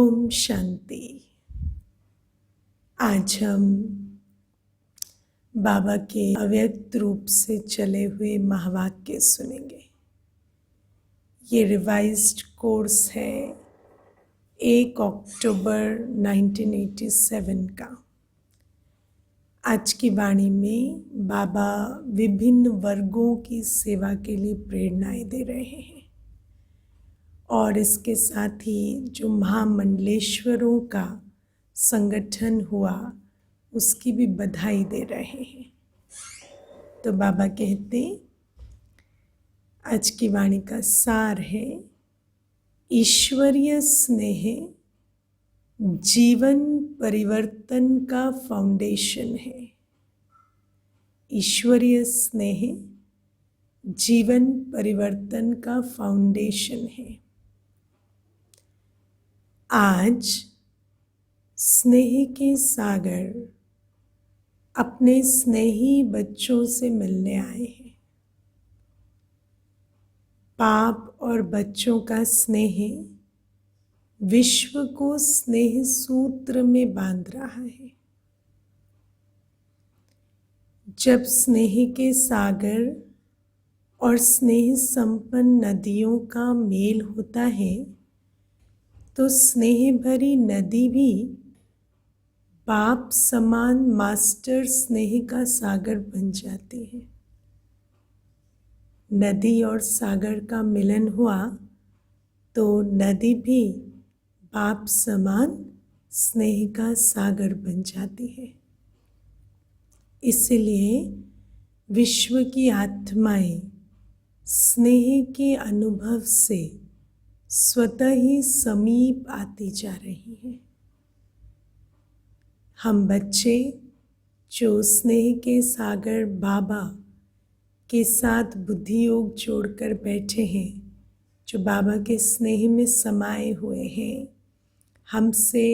ओम शांति। आज हम बाबा के अव्यक्त रूप से चले हुए महावाक्य सुनेंगे। ये रिवाइज्ड कोर्स है 1 अक्टूबर 1987 का। आज की वाणी में बाबा विभिन्न वर्गों की सेवा के लिए प्रेरणाएं दे रहे हैं और इसके साथ ही जो महामंडलेश्वरों का संगठन हुआ उसकी भी बधाई दे रहे हैं। तो बाबा कहते आज की वाणी का सार है, ईश्वरीय स्नेह जीवन परिवर्तन का फाउंडेशन है। ईश्वरीय स्नेह जीवन परिवर्तन का फाउंडेशन है। आज स्नेह के सागर अपने स्नेही बच्चों से मिलने आए हैं। बाप और बच्चों का स्नेह विश्व को स्नेह सूत्र में बांध रहा है। जब स्नेह के सागर और स्नेह संपन्न नदियों का मेल होता है तो स्नेह भरी नदी भी बाप समान मास्टर स्नेह का सागर बन जाती है। नदी और सागर का मिलन हुआ तो नदी भी बाप समान स्नेह का सागर बन जाती है। इसलिए विश्व की आत्माएं स्नेह के अनुभव से स्वतः ही समीप आती जा रही हैं। हम बच्चे जो स्नेह के सागर बाबा के साथ बुद्धि योग जोड़कर बैठे हैं, जो बाबा के स्नेह में समाये हुए हैं, हमसे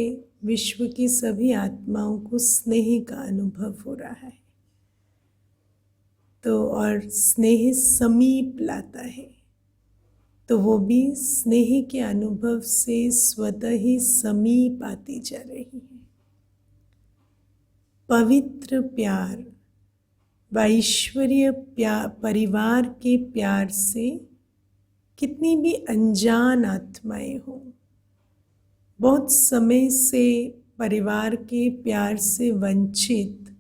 विश्व की सभी आत्माओं को स्नेह का अनुभव हो रहा है। तो और स्नेह समीप लाता है तो वो भी स्नेह के अनुभव से स्वतः ही समीप आती जा रही है। पवित्र प्यार व ईश्वरीय परिवार के प्यार से कितनी भी अनजान आत्माएं हो, बहुत समय से परिवार के प्यार से वंचित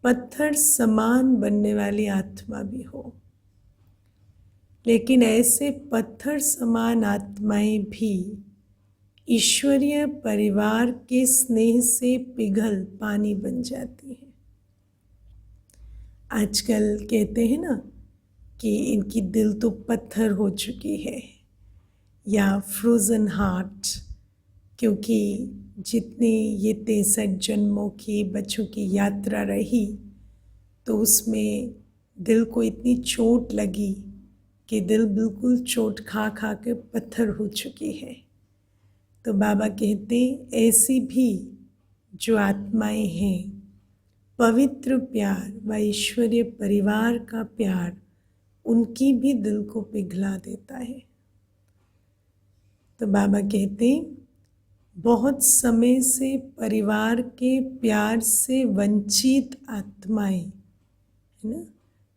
पत्थर समान बनने वाली आत्मा भी हो, लेकिन ऐसे पत्थर समान आत्माएं भी ईश्वरीय परिवार के स्नेह से पिघल पानी बन जाती है। आजकल कहते हैं ना कि इनकी दिल तो पत्थर हो चुकी है या फ्रोजन हार्ट, क्योंकि जितने ये 63 जन्मों की बच्चों की यात्रा रही तो उसमें दिल को इतनी चोट लगी कि दिल बिल्कुल चोट खा खा के पत्थर हो चुकी है। तो बाबा कहते ऐसी भी जो आत्माएं हैं, पवित्र प्यार व ईश्वरीय परिवार का प्यार उनकी भी दिल को पिघला देता है। तो बाबा कहते बहुत समय से परिवार के प्यार से वंचित आत्माएं, है ना,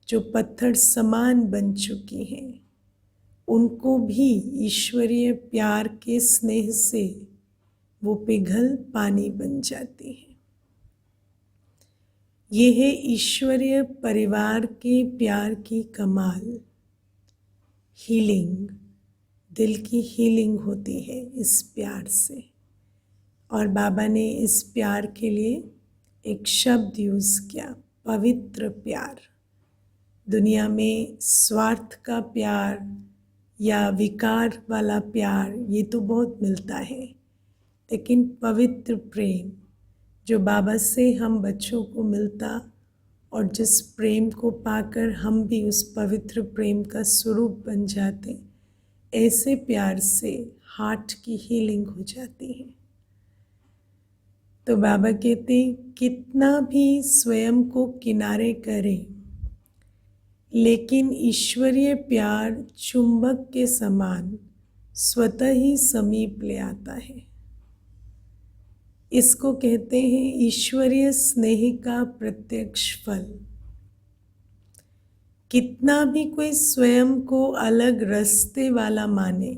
जो पत्थर समान बन चुकी हैं, उनको भी ईश्वरीय प्यार के स्नेह से वो पिघल पानी बन जाती है। ये है ईश्वरीय परिवार के प्यार की कमाल। हीलिंग, दिल की हीलिंग होती है इस प्यार से। और बाबा ने इस प्यार के लिए एक शब्द यूज़ किया, पवित्र प्यार। दुनिया में स्वार्थ का प्यार या विकार वाला प्यार ये तो बहुत मिलता है, लेकिन पवित्र प्रेम जो बाबा से हम बच्चों को मिलता और जिस प्रेम को पाकर हम भी उस पवित्र प्रेम का स्वरूप बन जाते, ऐसे प्यार से हार्ट की हीलिंग हो जाती है। तो बाबा कहते कितना भी स्वयं को किनारे करें, लेकिन ईश्वरीय प्यार चुंबक के समान स्वतः ही समीप ले आता है। इसको कहते हैं ईश्वरीय स्नेह का प्रत्यक्ष फल। कितना भी कोई स्वयं को अलग रास्ते वाला माने,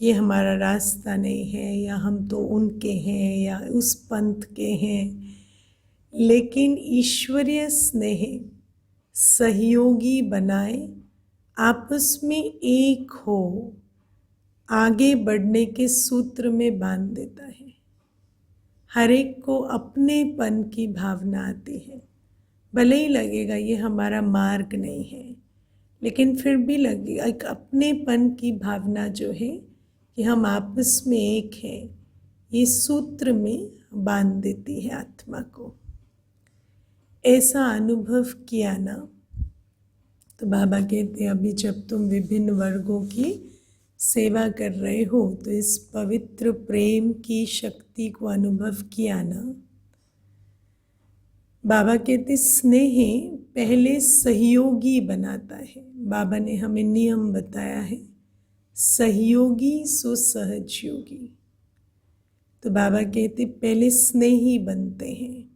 ये हमारा रास्ता नहीं है, या हम तो उनके हैं या उस पंथ के हैं, लेकिन ईश्वरीय स्नेह सहयोगी बनाए, आपस में एक हो, आगे बढ़ने के सूत्र में बांध देता है। हर एक को अपनेपन की भावना आती है। भले ही लगेगा ये हमारा मार्ग नहीं है, लेकिन फिर भी लगेगा एक अपनेपन की भावना जो है कि हम आपस में एक हैं, ये सूत्र में बांध देती है आत्मा को। ऐसा अनुभव किया ना, तो बाबा कहते हैं अभी जब तुम विभिन्न वर्गों की सेवा कर रहे हो तो इस पवित्र प्रेम की शक्ति को अनुभव किया ना। बाबा कहते स्नेह पहले सहयोगी बनाता है। बाबा ने हमें नियम बताया है, सहयोगी सो सहजयोगी। तो बाबा कहते पहले स्नेही बनते हैं,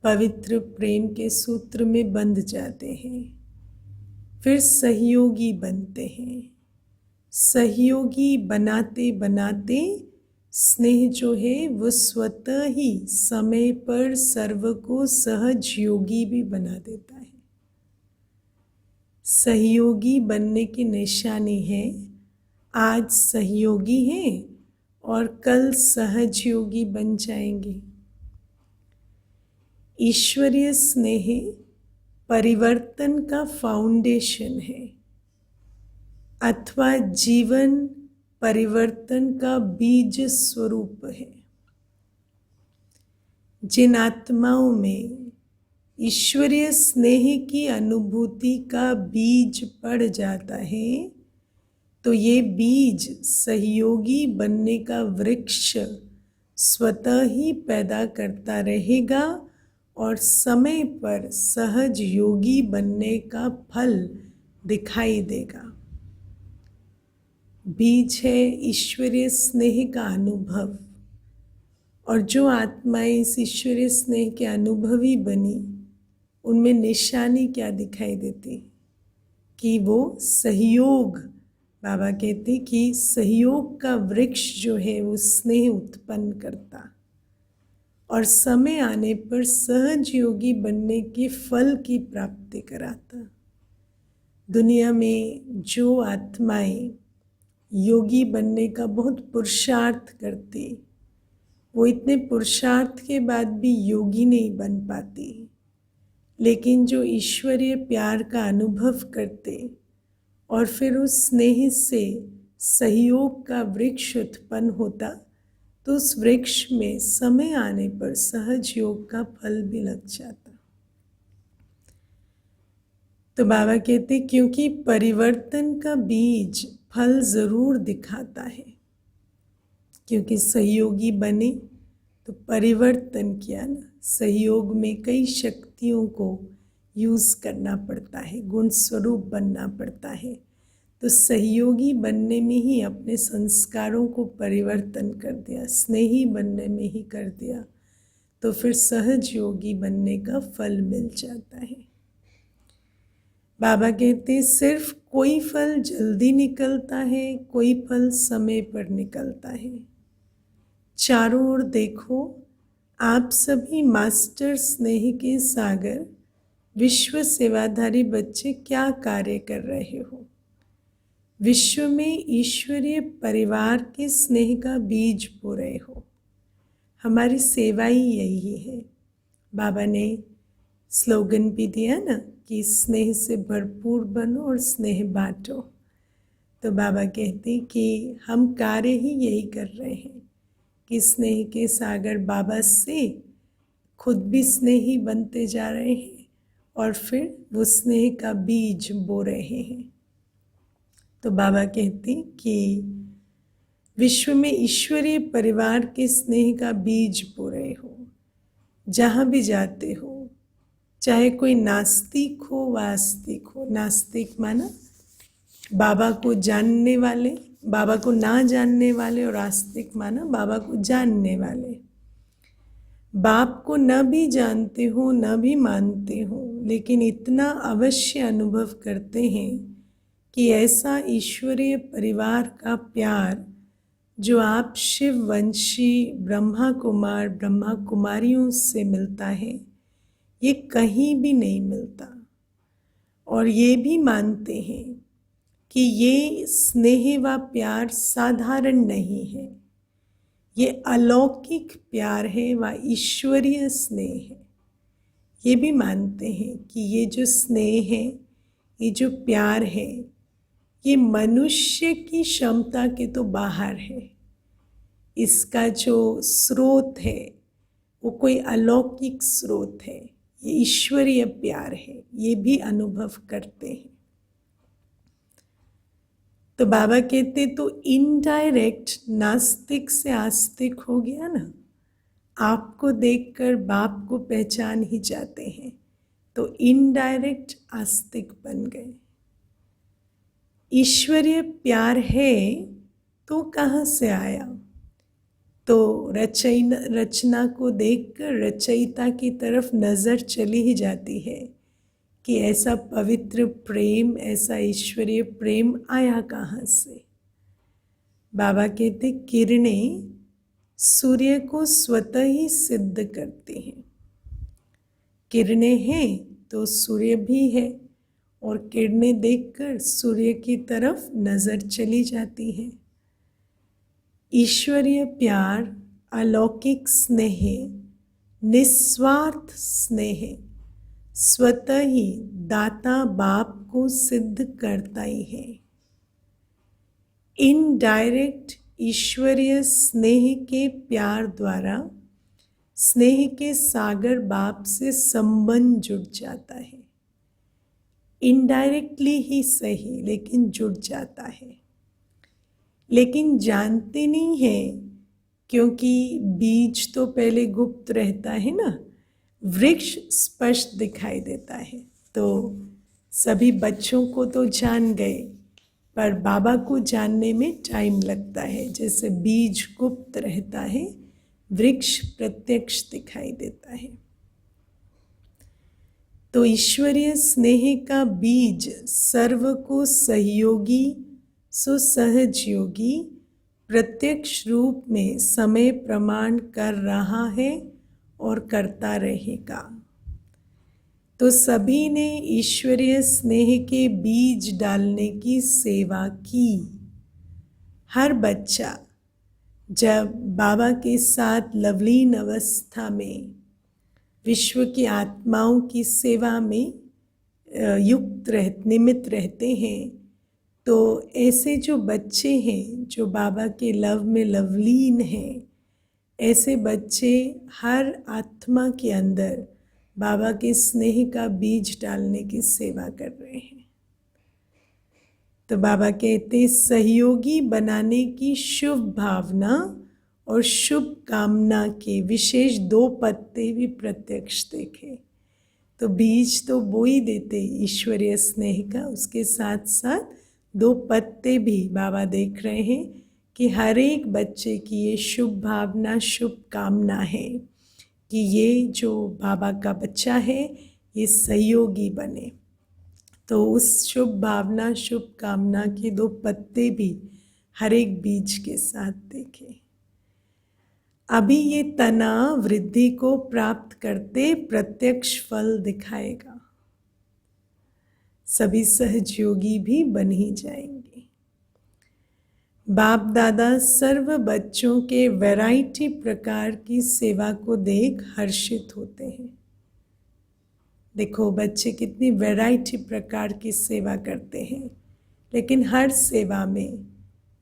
पवित्र प्रेम के सूत्र में बंध जाते हैं, फिर सहयोगी बनते हैं। सहयोगी बनाते बनाते स्नेह जो है वो स्वतः ही समय पर सर्व को सहज योगी भी बना देता है। सहयोगी बनने की निशानी है, आज सहयोगी हैं और कल सहज योगी बन जाएंगे। ईश्वरीय स्नेह परिवर्तन का फाउंडेशन है, अथवा जीवन परिवर्तन का बीज स्वरूप है। जिन आत्माओं में ईश्वरीय स्नेह की अनुभूति का बीज पड़ जाता है, तो ये बीज सहयोगी बनने का वृक्ष स्वतः ही पैदा करता रहेगा और समय पर सहज योगी बनने का फल दिखाई देगा। बीज है ईश्वरीय स्नेह का अनुभव, और जो आत्माएं इस ईश्वरीय स्नेह के अनुभवी बनी, उनमें निशानी क्या दिखाई देती कि वो सहयोग, बाबा कहते कि सहयोग का वृक्ष जो है वो स्नेह उत्पन्न करता और समय आने पर सहज योगी बनने के फल की प्राप्ति कराता। दुनिया में जो आत्माएं योगी बनने का बहुत पुरुषार्थ करती, वो इतने पुरुषार्थ के बाद भी योगी नहीं बन पाती। लेकिन जो ईश्वरीय प्यार का अनुभव करते और फिर उस स्नेह से सहयोग का वृक्ष उत्पन्न होता, तो उस वृक्ष में समय आने पर सहज योग का फल भी लग जाता। तो बाबा कहते क्योंकि परिवर्तन का बीज फल जरूर दिखाता है, क्योंकि सहयोगी बने तो परिवर्तन किया ना। सहयोग में कई शक्तियों को यूज़ करना पड़ता है, गुण स्वरूप बनना पड़ता है। तो सहयोगी बनने में ही अपने संस्कारों को परिवर्तन कर दिया, स्नेही बनने में ही कर दिया, तो फिर सहज योगी बनने का फल मिल जाता है। बाबा कहते सिर्फ कोई फल जल्दी निकलता है, कोई फल समय पर निकलता है। चारों ओर देखो, आप सभी मास्टर स्नेह के सागर विश्व सेवाधारी बच्चे क्या कार्य कर रहे हो। विश्व में ईश्वरीय परिवार के स्नेह का बीज बो रहे हो। हमारी सेवा ही यही है। बाबा ने स्लोगन भी दिया ना कि स्नेह से भरपूर बनो और स्नेह बांटो। तो बाबा कहते कि हम कार्य ही यही कर रहे हैं कि स्नेह के सागर बाबा से खुद भी स्नेही बनते जा रहे हैं और फिर वो स्नेह का बीज बो रहे हैं। तो बाबा कहते कि विश्व में ईश्वरीय परिवार के स्नेह का बीज बो रहे हो। जहाँ भी जाते हो, चाहे कोई नास्तिक हो व आस्तिक हो। नास्तिक माना बाबा को जानने वाले, बाबा को ना जानने वाले, और आस्तिक माना बाबा को जानने वाले। बाप को न भी जानते हो न भी मानते हो, लेकिन इतना अवश्य अनुभव करते हैं कि ऐसा ईश्वरीय परिवार का प्यार जो आप शिववंशी ब्रह्मा कुमार ब्रह्मा कुमारियों से मिलता है, ये कहीं भी नहीं मिलता। और ये भी मानते हैं कि ये स्नेह व प्यार साधारण नहीं है, ये अलौकिक प्यार है व ईश्वरीय स्नेह है। ये भी मानते हैं कि ये जो स्नेह है, ये जो प्यार है, ये मनुष्य की क्षमता के तो बाहर है। इसका जो स्रोत है वो कोई अलौकिक स्रोत है, ये ईश्वरीय प्यार है, ये भी अनुभव करते हैं। तो बाबा कहते तो इनडायरेक्ट नास्तिक से आस्तिक हो गया ना। आपको देखकर बाप को पहचान ही जाते हैं, तो इनडायरेक्ट आस्तिक बन गए। ईश्वरीय प्यार है तो कहाँ से आया? तो रचना को देखकर रचयिता की तरफ नज़र चली ही जाती है कि ऐसा पवित्र प्रेम, ऐसा ईश्वरीय प्रेम आया कहाँ से। बाबा कहते किरणें सूर्य को स्वतः ही सिद्ध करती हैं। किरणें हैं तो सूर्य भी है, और किरणें देखकर सूर्य की तरफ नज़र चली जाती है। ईश्वरीय प्यार, अलौकिक स्नेह, निस्वार्थ स्नेह स्वतः ही दाता बाप को सिद्ध करता ही है। इनडायरेक्ट ईश्वरीय स्नेह के प्यार द्वारा स्नेह के सागर बाप से संबंध जुड़ जाता है। इनडायरेक्टली ही सही, लेकिन जुड़ जाता है। लेकिन जानते नहीं है, क्योंकि बीज तो पहले गुप्त रहता है ना, वृक्ष स्पष्ट दिखाई देता है। तो सभी बच्चों को तो जान गए, पर बाबा को जानने में टाइम लगता है। जैसे बीज गुप्त रहता है, वृक्ष प्रत्यक्ष दिखाई देता है। तो ईश्वरीय स्नेह का बीज सर्व को सहयोगी सुसहज योगी प्रत्यक्ष रूप में समय प्रमाण कर रहा है और करता रहेगा। तो सभी ने ईश्वरीय स्नेह के बीज डालने की सेवा की। हर बच्चा जब बाबा के साथ लवलीन अवस्था में विश्व की आत्माओं की सेवा में निमित्त रहते हैं, तो ऐसे जो बच्चे हैं जो बाबा के लव में लवलीन हैं, ऐसे बच्चे हर आत्मा के अंदर बाबा के स्नेह का बीज डालने की सेवा कर रहे हैं। तो बाबा कहते सहयोगी बनाने की शुभ भावना और शुभ कामना के विशेष 2 पत्ते भी प्रत्यक्ष देखे। तो बीज तो बो ही देते ईश्वरीय स्नेह का, उसके साथ साथ 2 पत्ते भी बाबा देख रहे हैं कि हर एक बच्चे की ये शुभ भावना शुभ कामना है कि ये जो बाबा का बच्चा है ये सहयोगी बने। तो उस शुभ भावना शुभ कामना के 2 पत्ते भी हर एक बीज के साथ देखें। अभी ये तना वृद्धि को प्राप्त करते प्रत्यक्ष फल दिखाएगा। सभी सहयोगी भी बन ही जाएंगे। बाप दादा सर्व बच्चों के वैरायटी प्रकार की सेवा को देख हर्षित होते हैं। देखो बच्चे कितनी वैरायटी प्रकार की सेवा करते हैं, लेकिन हर सेवा में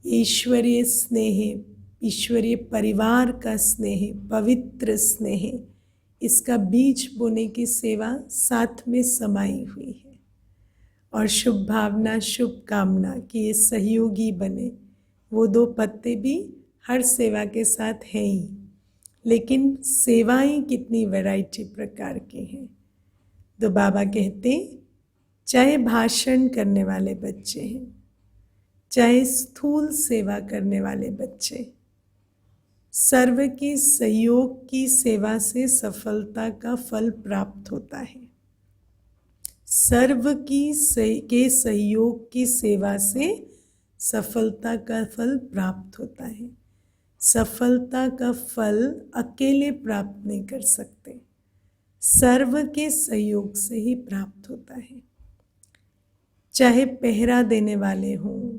ईश्वरीय स्नेह, ईश्वरीय परिवार का स्नेह, पवित्र स्नेह, इसका बीज बोने की सेवा साथ में समाई हुई है। और शुभ भावना शुभ कामना कि ये सहयोगी बने, वो 2 पत्ते भी हर सेवा के साथ हैं ही, लेकिन सेवाएं कितनी वैरायटी प्रकार की हैं। तो बाबा कहते चाहे भाषण करने वाले बच्चे हैं, चाहे स्थूल सेवा करने वाले बच्चे, सर्व के सहयोग की सेवा से सफलता का फल प्राप्त होता है। सर्व के सहयोग की सेवा से सफलता का फल प्राप्त होता है। सफलता का फल अकेले प्राप्त नहीं कर सकते, सर्व के सहयोग से ही प्राप्त होता है। चाहे पहरा देने वाले हों,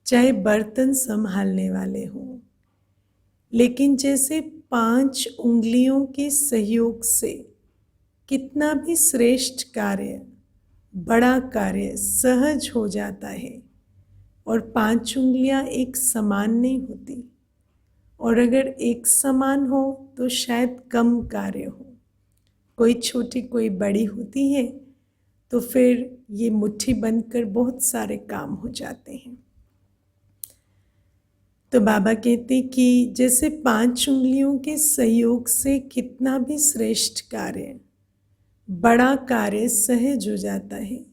चाहे बर्तन संभालने वाले हों, लेकिन जैसे 5 उंगलियों के सहयोग से कितना भी श्रेष्ठ कार्य, बड़ा कार्य सहज हो जाता है, और 5 उंगलियां एक समान नहीं होती, और अगर एक समान हो तो शायद कम कार्य हो, कोई छोटी कोई बड़ी होती है, तो फिर ये मुट्ठी बनकर बहुत सारे काम हो जाते हैं। तो बाबा कहते कि जैसे 5 उंगलियों के सहयोग से कितना भी श्रेष्ठ कार्य, बड़ा कार्य सहज हो जाता है,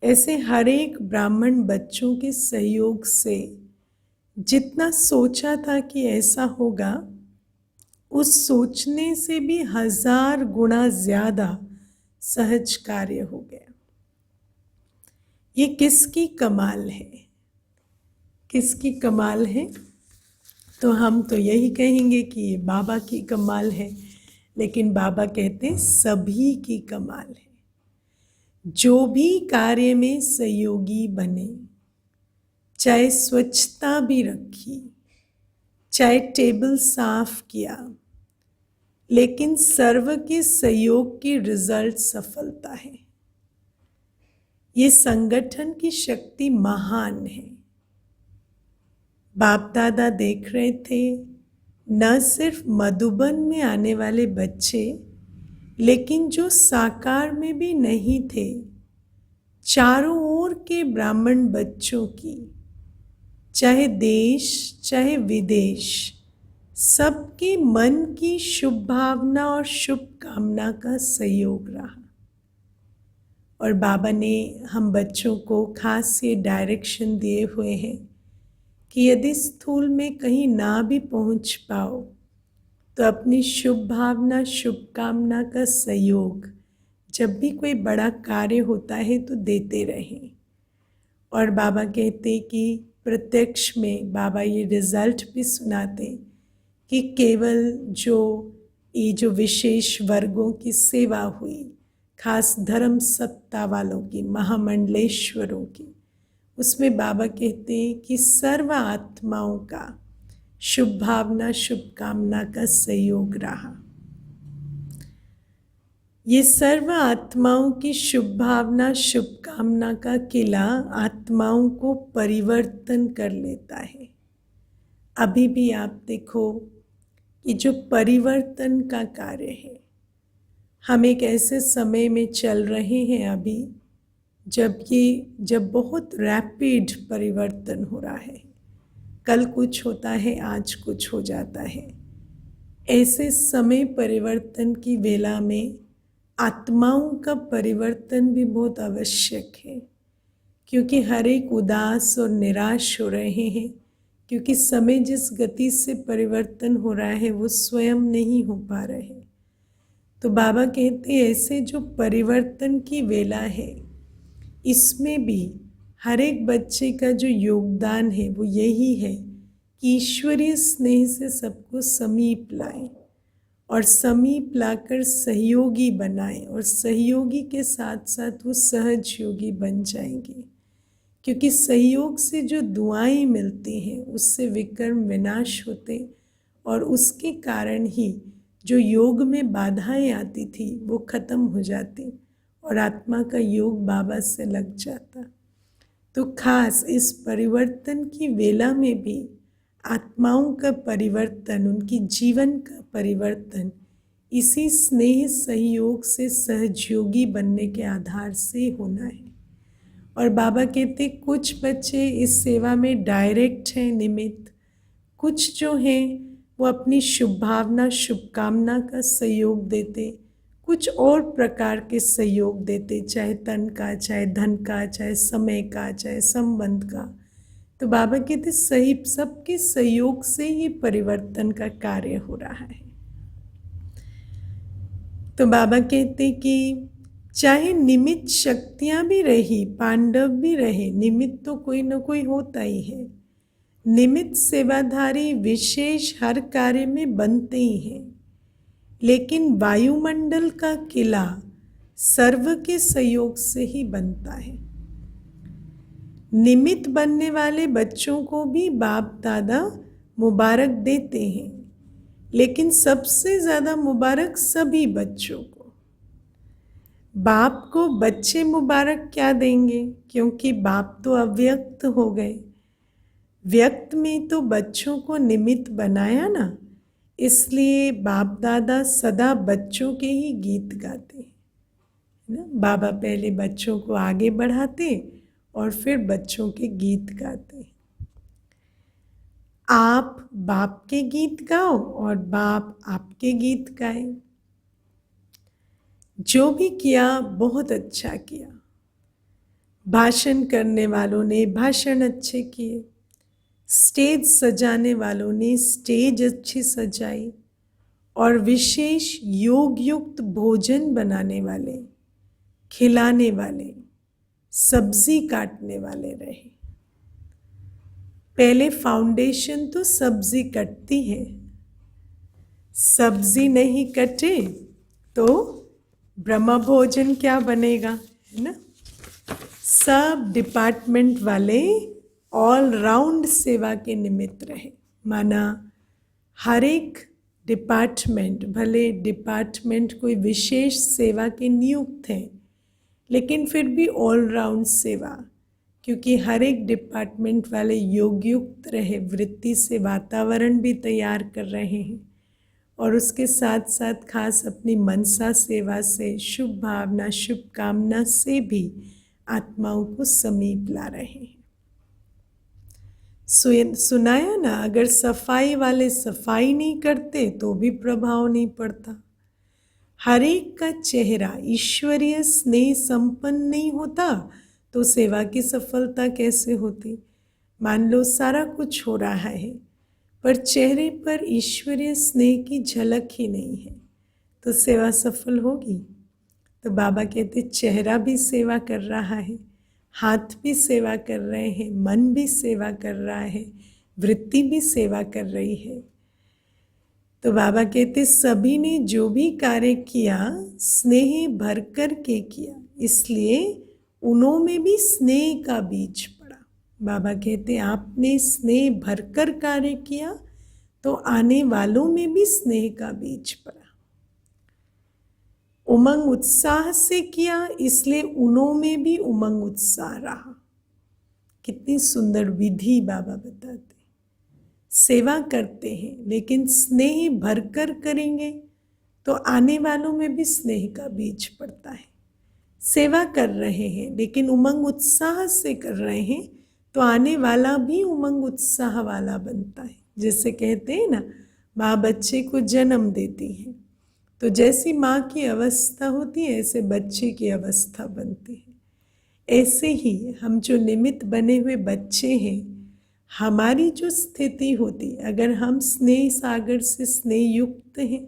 ऐसे हर एक ब्राह्मण बच्चों के सहयोग से जितना सोचा था कि ऐसा होगा, उस सोचने से भी 1000 गुना ज्यादा सहज कार्य हो गया। ये किसकी कमाल है? किसकी कमाल है? तो हम तो यही कहेंगे कि ये बाबा की कमाल है, लेकिन बाबा कहते हैं सभी की कमाल है। जो भी कार्य में सहयोगी बने, चाहे स्वच्छता भी रखी, चाहे टेबल साफ किया, लेकिन सर्व के सहयोग की रिजल्ट सफलता है। ये संगठन की शक्ति महान है। बाप दादा देख रहे थे, न सिर्फ मधुबन में आने वाले बच्चे, लेकिन जो साकार में भी नहीं थे, चारों ओर के ब्राह्मण बच्चों की, चाहे देश चाहे विदेश, सबके मन की शुभ भावना और शुभ कामना का सहयोग रहा। और बाबा ने हम बच्चों को खास ये डायरेक्शन दिए हुए हैं कि यदि स्थूल में कहीं ना भी पहुंच पाओ, तो अपनी शुभ भावना शुभ कामना का सहयोग जब भी कोई बड़ा कार्य होता है तो देते रहें। और बाबा कहते कि प्रत्यक्ष में बाबा ये रिजल्ट भी सुनाते कि केवल जो विशेष वर्गों की सेवा हुई, खास धर्म सत्ता वालों की, महामंडलेश्वरों की, उसमें बाबा कहते हैं कि सर्व आत्माओं का शुभ भावना शुभ कामना का सहयोग रहा। ये सर्व आत्माओं की शुभ भावना शुभ कामना का किला आत्माओं को परिवर्तन कर लेता है। अभी भी आप देखो कि जो परिवर्तन का कार्य है, हम एक ऐसे समय में चल रहे हैं अभी जब बहुत रैपिड परिवर्तन हो रहा है। कल कुछ होता है, आज कुछ हो जाता है। ऐसे समय परिवर्तन की वेला में आत्माओं का परिवर्तन भी बहुत आवश्यक है, क्योंकि हर एक उदास और निराश हो रहे हैं, क्योंकि समय जिस गति से परिवर्तन हो रहा है वो स्वयं नहीं हो पा रहे। तो बाबा कहते हैं ऐसे जो परिवर्तन की वेला है, इसमें भी हर एक बच्चे का जो योगदान है वो यही है कि ईश्वरीय स्नेह से सबको समीप लाएं, और समीप लाकर सहयोगी बनाएं, और सहयोगी के साथ साथ वो सहज योगी बन जाएंगे। क्योंकि सहयोग से जो दुआएं मिलती हैं उससे विकर्म विनाश होते, और उसके कारण ही जो योग में बाधाएं आती थी वो खत्म हो जाती, और आत्मा का योग बाबा से लग जाता। तो खास इस परिवर्तन की वेला में भी आत्माओं का परिवर्तन, उनकी जीवन का परिवर्तन इसी स्नेह सहयोग से सहयोगी बनने के आधार से होना है। और बाबा कहते कुछ बच्चे इस सेवा में डायरेक्ट हैं, निमित्त, कुछ जो हैं वो अपनी शुभ भावना शुभ कामना का सहयोग देते, कुछ और प्रकार के सहयोग देते, चाहे तन का, चाहे धन का, चाहे समय का, चाहे संबंध का, तो बाबा कहते सही, सबके सहयोग से ये परिवर्तन का कार्य हो रहा है। तो बाबा कहते कि चाहे निमित्त शक्तियां भी रही, पांडव भी रहे, निमित्त तो कोई ना कोई होता ही है। निमित्त सेवाधारी विशेष हर कार्य में बनते ही हैं, लेकिन वायुमंडल का किला सर्व के सहयोग से ही बनता है। निमित्त बनने वाले बच्चों को भी बाप दादा मुबारक देते हैं, लेकिन सबसे ज़्यादा मुबारक सभी बच्चों को। बाप को बच्चे मुबारक क्या देंगे, क्योंकि बाप तो अव्यक्त हो गए। व्यक्त में तो बच्चों को निमित्त बनाया ना, इसलिए बाप दादा सदा बच्चों के ही गीत गाते हैं ना। बाबा पहले बच्चों को आगे बढ़ाते और फिर बच्चों के गीत गाते। आप बाप के गीत गाओ और बाप आपके गीत गाए। जो भी किया बहुत अच्छा किया। भाषण करने वालों ने भाषण अच्छे किए, स्टेज सजाने वालों ने स्टेज अच्छी सजाई, और विशेष योग युक्त भोजन बनाने वाले, खिलाने वाले, सब्जी काटने वाले रहे। पहले फाउंडेशन तो सब्जी कटती है, सब्जी नहीं कटे तो ब्रह्म भोजन क्या बनेगा, है ना। सब डिपार्टमेंट वाले ऑल राउंड सेवा के निमित्त रहे। माना हर एक डिपार्टमेंट, भले डिपार्टमेंट कोई विशेष सेवा के नियुक्त हैं, लेकिन फिर भी ऑल राउंड सेवा, क्योंकि हर एक डिपार्टमेंट वाले योग युक्त रहे, वृत्ति से वातावरण भी तैयार कर रहे हैं, और उसके साथ साथ खास अपनी मनसा सेवा से, शुभ भावना, शुभ कामना से भी आत्माओं को समीप ला रहे हैं। सुनाया ना, अगर सफाई वाले सफाई नहीं करते तो भी प्रभाव नहीं पड़ता। हर एक का चेहरा ईश्वरीय स्नेह संपन्न नहीं होता तो सेवा की सफलता कैसे होती। मान लो सारा कुछ हो रहा है पर चेहरे पर ईश्वरीय स्नेह की झलक ही नहीं है तो सेवा सफल होगी। तो बाबा कहते चेहरा भी सेवा कर रहा है, हाथ भी सेवा कर रहे हैं, मन भी सेवा कर रहा है, वृत्ति भी सेवा कर रही है। तो बाबा कहते सभी ने जो भी कार्य किया स्नेह भर कर के किया, इसलिए उन्हों में भी स्नेह का बीज पड़ा। बाबा कहते आपने स्नेह भरकर कार्य किया तो आने वालों में भी स्नेह का बीज पड़ा। उमंग उत्साह से किया इसलिए उन्हों में भी उमंग उत्साह रहा। कितनी सुंदर विधि बाबा बताते। सेवा करते हैं लेकिन स्नेह भरकर करेंगे तो आने वालों में भी स्नेह का बीज पड़ता है। सेवा कर रहे हैं लेकिन उमंग उत्साह से कर रहे हैं तो आने वाला भी उमंग उत्साह वाला बनता है। जैसे कहते हैं ना, माँ बच्चे को जन्म देती है तो जैसी माँ की अवस्था होती है ऐसे बच्चे की अवस्था बनती है। ऐसे ही हम जो निमित्त बने हुए बच्चे हैं, हमारी जो स्थिति होती, अगर हम स्नेह सागर से स्नेह युक्त हैं,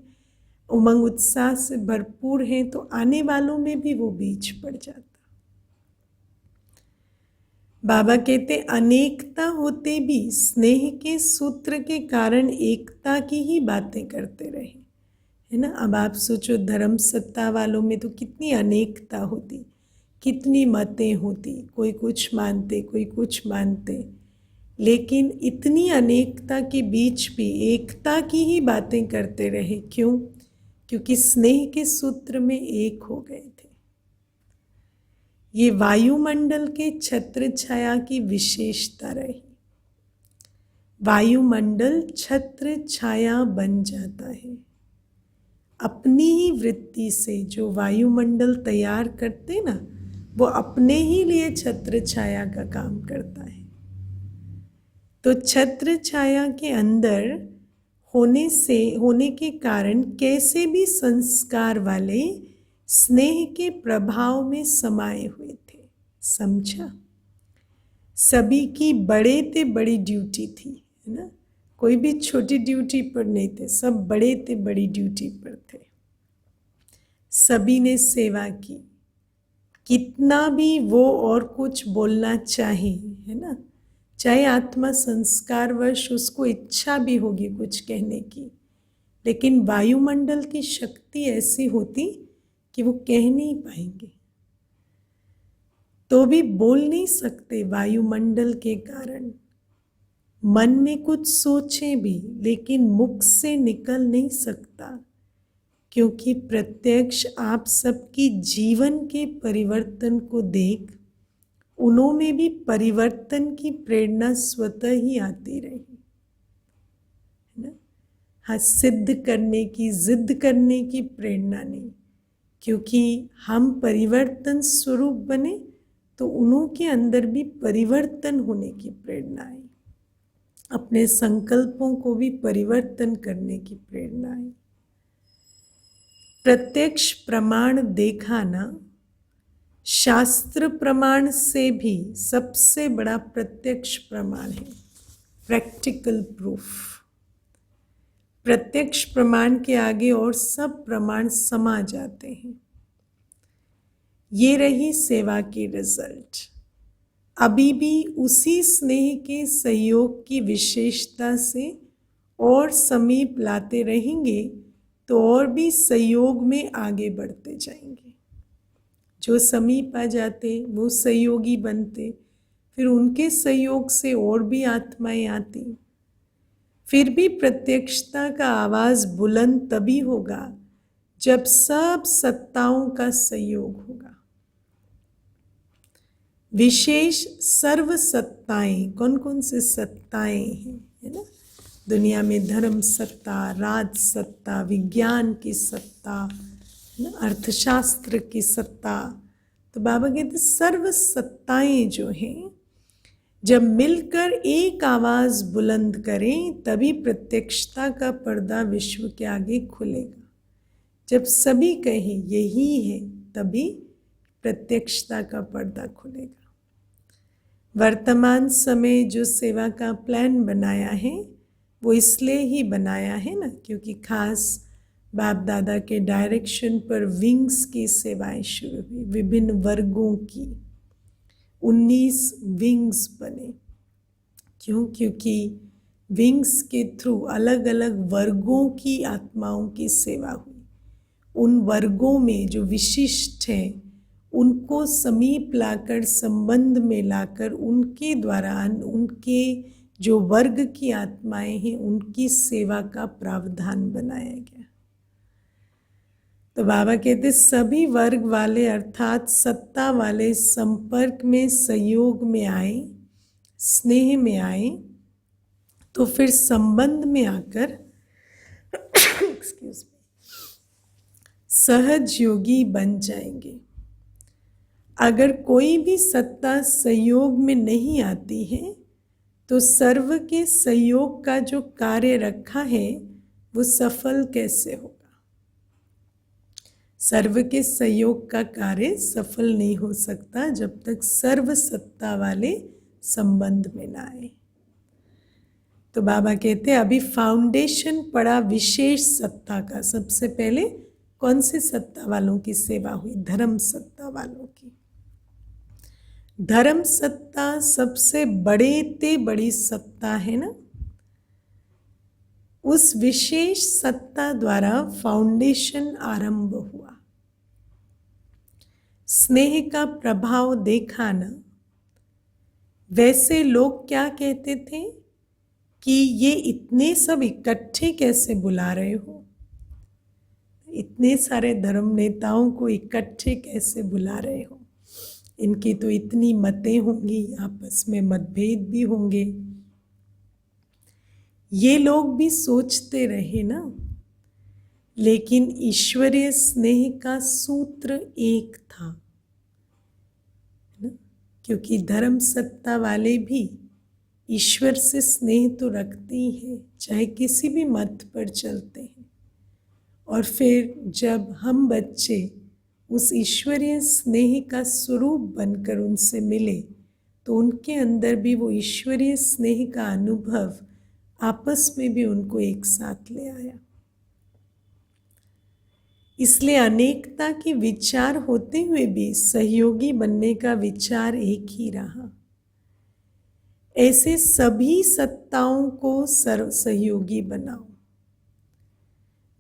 उमंग उत्साह से भरपूर हैं, तो आने वालों में भी वो बीज पड़ जाता। बाबा कहते अनेकता होते भी स्नेह के सूत्र के कारण एकता की ही बातें करते रहे, है ना। अब आप सोचो धर्म सत्ता वालों में तो कितनी अनेकता होती, कितनी मतें होती, कोई कुछ मानते कोई कुछ मानते, लेकिन इतनी अनेकता के बीच भी एकता की ही बातें करते रहे। क्यों? क्योंकि स्नेह के सूत्र में एक हो गए थे। ये वायुमंडल के छत्र छाया की विशेषता रही। वायुमंडल छत्र छाया बन जाता है। अपनी ही वृत्ति से जो वायुमंडल तैयार करते ना, वो अपने ही लिए छत्र छाया का काम करता है। तो छत्र छाया के अंदर होने के कारण कैसे भी संस्कार वाले स्नेह के प्रभाव में समाये हुए थे। समझा? सभी की बड़े ते बड़ी ड्यूटी थी, है ना। कोई भी छोटी ड्यूटी पर नहीं थे, सब बड़े ते बड़ी ड्यूटी पर थे। सभी ने सेवा की, कितना भी वो और कुछ बोलना चाहे, है ना, चाहे आत्मा संस्कारवश उसको इच्छा भी होगी कुछ कहने की, लेकिन वायुमंडल की शक्ति ऐसी होती कि वो कह नहीं पाएंगे, तो भी बोल नहीं सकते वायुमंडल के कारण। मन में कुछ सोचे भी, लेकिन मुख से निकल नहीं सकता, क्योंकि प्रत्यक्ष आप सबकी जीवन के परिवर्तन को देख उन्होंने भी परिवर्तन की प्रेरणा स्वतः ही आती रही, है ना। हाँ, सिद्ध करने की, जिद करने की प्रेरणा नहीं, क्योंकि हम परिवर्तन स्वरूप बने तो उन्हों के अंदर भी परिवर्तन होने की प्रेरणा आई, अपने संकल्पों को भी परिवर्तन करने की प्रेरणा आई। प्रत्यक्ष प्रमाण देखा ना, शास्त्र प्रमाण से भी सबसे बड़ा प्रत्यक्ष प्रमाण है, प्रैक्टिकल प्रूफ। प्रत्यक्ष प्रमाण के आगे और सब प्रमाण समा जाते हैं। ये रही सेवा की रिजल्ट। अभी भी उसी स्नेह के सहयोग की विशेषता से और समीप लाते रहेंगे तो और भी सहयोग में आगे बढ़ते जाएंगे। जो समीप आ जाते वो सहयोगी बनते, फिर उनके सहयोग से और भी आत्माएं आती। फिर भी प्रत्यक्षता का आवाज बुलंद तभी होगा जब सब सत्ताओं का सहयोग होगा। विशेष सर्व सत्ताएं, कौन कौन से सत्ताएं हैं, है ना। दुनिया में धर्म सत्ता, राज सत्ता, विज्ञान की सत्ता, अर्थशास्त्र की सत्ता। तो बाबा कहते सर्व सत्ताएं जो हैं जब मिलकर एक आवाज बुलंद करें तभी प्रत्यक्षता का पर्दा विश्व के आगे खुलेगा। जब सभी कहें यही है तभी प्रत्यक्षता का पर्दा खुलेगा। वर्तमान समय जो सेवा का प्लान बनाया है वो इसलिए ही बनाया है ना, क्योंकि खास बाप दादा के डायरेक्शन पर विंग्स की सेवाएं शुरू हुई, विभिन्न वर्गों की 19 विंग्स बने। क्यों? क्योंकि विंग्स के थ्रू अलग अलग वर्गों की आत्माओं की सेवा हुई। उन वर्गों में जो विशिष्ट हैं उनको समीप लाकर, संबंध में लाकर, उनके द्वारा उनके जो वर्ग की आत्माएं हैं उनकी सेवा का प्रावधान बनाया गया। तो बाबा कहते सभी वर्ग वाले अर्थात सत्ता वाले संपर्क में, सहयोग में आए, स्नेह में आए तो फिर संबंध में आकर एक्सक्यूज मी, सहज योगी बन जाएंगे। अगर कोई भी सत्ता सहयोग में नहीं आती है तो सर्व के सहयोग का जो कार्य रखा है वो सफल कैसे होगा। सर्व के सहयोग का कार्य सफल नहीं हो सकता जब तक सर्व सत्ता वाले संबंध में ना आए। तो बाबा कहते हैं अभी फाउंडेशन पड़ा विशेष सत्ता का। सबसे पहले कौन से सत्ता वालों की सेवा हुई? धर्म सत्ता वालों की। धर्म सत्ता सबसे बड़े ते बड़ी सत्ता है ना। उस विशेष सत्ता द्वारा फाउंडेशन आरंभ हुआ। स्नेह का प्रभाव देखा ना। वैसे लोग क्या कहते थे कि ये इतने सब इकट्ठे कैसे बुला रहे हो, इतने सारे धर्म नेताओं को इकट्ठे कैसे बुला रहे हो, इनकी तो इतनी मतें होंगी, आपस में मतभेद भी होंगे। ये लोग भी सोचते रहे ना, लेकिन ईश्वरीय स्नेह का सूत्र एक था ना? क्योंकि धर्म सत्ता वाले भी ईश्वर से स्नेह तो रखते ही हैं, चाहे किसी भी मत पर चलते हैं। और फिर जब हम बच्चे उस ईश्वरीय स्नेह का स्वरूप बनकर उनसे मिले तो उनके अंदर भी वो ईश्वरीय स्नेह का अनुभव आपस में भी उनको एक साथ ले आया। इसलिए अनेकता के विचार होते हुए भी सहयोगी बनने का विचार एक ही रहा। ऐसे सभी सत्ताओं को सहयोगी बनाओ।